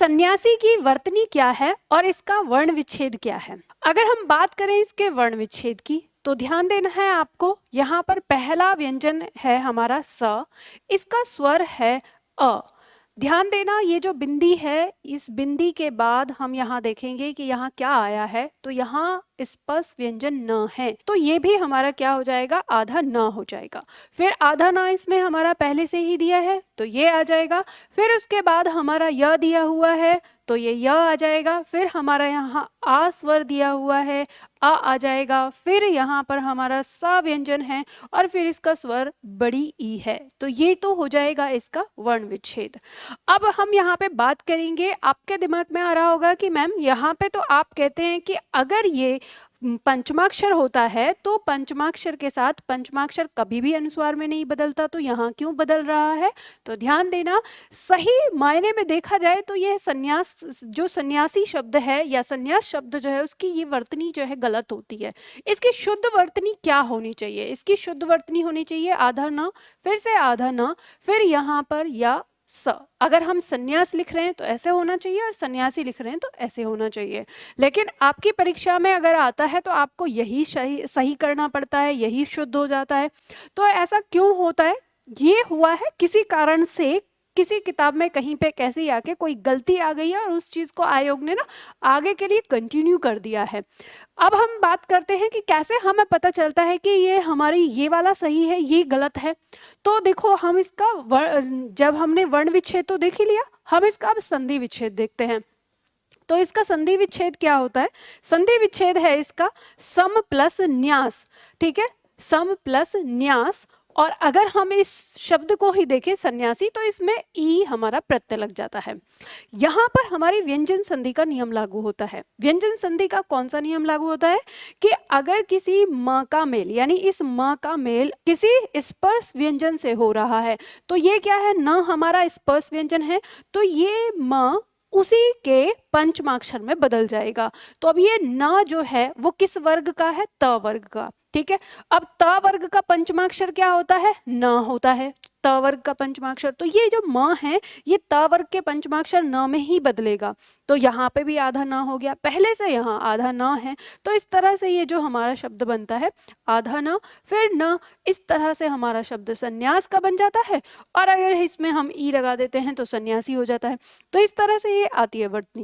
सन्यासी की वर्तनी क्या है और इसका वर्ण विच्छेद क्या है। अगर हम बात करें इसके वर्ण विच्छेद की तो ध्यान देना है आपको, यहाँ पर पहला व्यंजन है हमारा स, इसका स्वर है अ। ध्यान देना, ये जो बिंदी है, इस बिंदी के बाद हम यहाँ देखेंगे कि यहाँ क्या आया है, तो यहाँ स्पर्श व्यंजन न है, तो ये भी हमारा क्या हो जाएगा, आधा न हो जाएगा। फिर आधा न इसमें हमारा पहले से ही दिया है तो ये आ जाएगा। फिर उसके बाद हमारा य दिया हुआ है तो ये य आ जाएगा। फिर हमारा यहाँ आ स्वर दिया हुआ है, आ जाएगा। फिर यहाँ पर हमारा सा व्यंजन है और फिर इसका स्वर बड़ी ई है, तो ये तो हो जाएगा इसका वर्ण विच्छेद। अब हम यहाँ पे बात करेंगे, आपके दिमाग में आ रहा होगा कि मैम यहाँ पे तो आप कहते हैं कि अगर ये पंचमाक्षर होता है तो पंचमाक्षर के साथ पंचमाक्षर कभी भी अनुस्वार में नहीं बदलता, तो यहाँ क्यों बदल रहा है। तो ध्यान देना, सही मायने में देखा जाए तो ये संन्यास, जो सन्यासी शब्द है या संन्यास शब्द जो है, उसकी ये वर्तनी जो है गलत होती है। इसकी शुद्ध वर्तनी क्या होनी चाहिए, इसकी शुद्ध वर्तनी होनी चाहिए आधा न, फिर से आधा न, फिर यहाँ पर या स। अगर हम सन्यास लिख रहे हैं तो ऐसे होना चाहिए और सन्यासी लिख रहे हैं तो ऐसे होना चाहिए। लेकिन आपकी परीक्षा में अगर आता है तो आपको यही सही करना पड़ता है, यही शुद्ध हो जाता है। तो ऐसा क्यों होता है, ये हुआ है किसी कारण से, किसी किताब में कहीं पे कैसे आके कोई गलती आ गई है और उस चीज को आयोग ने ना आगे के लिए कंटिन्यू कर दिया है। अब हम बात करते हैं कि कैसे हमें पता चलता है कि ये हमारी ये वाला सही है, ये गलत है। तो देखो, हम इसका जब हमने वर्ण विच्छेद तो देख ही लिया, हम इसका अब संधि विच्छेद देखते हैं। तो इसका संधि विच्छेद क्या होता है, संधि विच्छेद है इसका सम प्लस न्यास। ठीक है, सम प्लस न्यास। और अगर हम इस शब्द को ही देखें सन्यासी, तो इसमें ई हमारा प्रत्यय लग जाता है। यहाँ पर हमारी व्यंजन संधि का नियम लागू होता है। व्यंजन संधि का कौन सा नियम लागू होता है कि अगर किसी म का मेल, यानी इस म का मेल किसी स्पर्श व्यंजन से हो रहा है, तो ये क्या है, न हमारा स्पर्श व्यंजन है, तो ये म उसी के पंचमाक्षर में बदल जाएगा। तो अब ये न जो है वो किस वर्ग का है, त वर्ग का। ठीक है, अब त वर्ग का पंचमाक्षर क्या होता है, न होता है, त वर्ग का पंचमाक्षर। तो ये जो म है ये त वर्ग के पंचमाक्षर न में ही बदलेगा, तो यहाँ पे भी आधा न हो गया, पहले से यहाँ आधा न है, तो इस तरह से ये जो हमारा शब्द बनता है आधा न फिर न, इस तरह से हमारा शब्द संन्यास का बन जाता है। और अगर इसमें हम ई लगा देते हैं तो सन्यासी हो जाता है। तो इस तरह से ये आती है वर्तनी।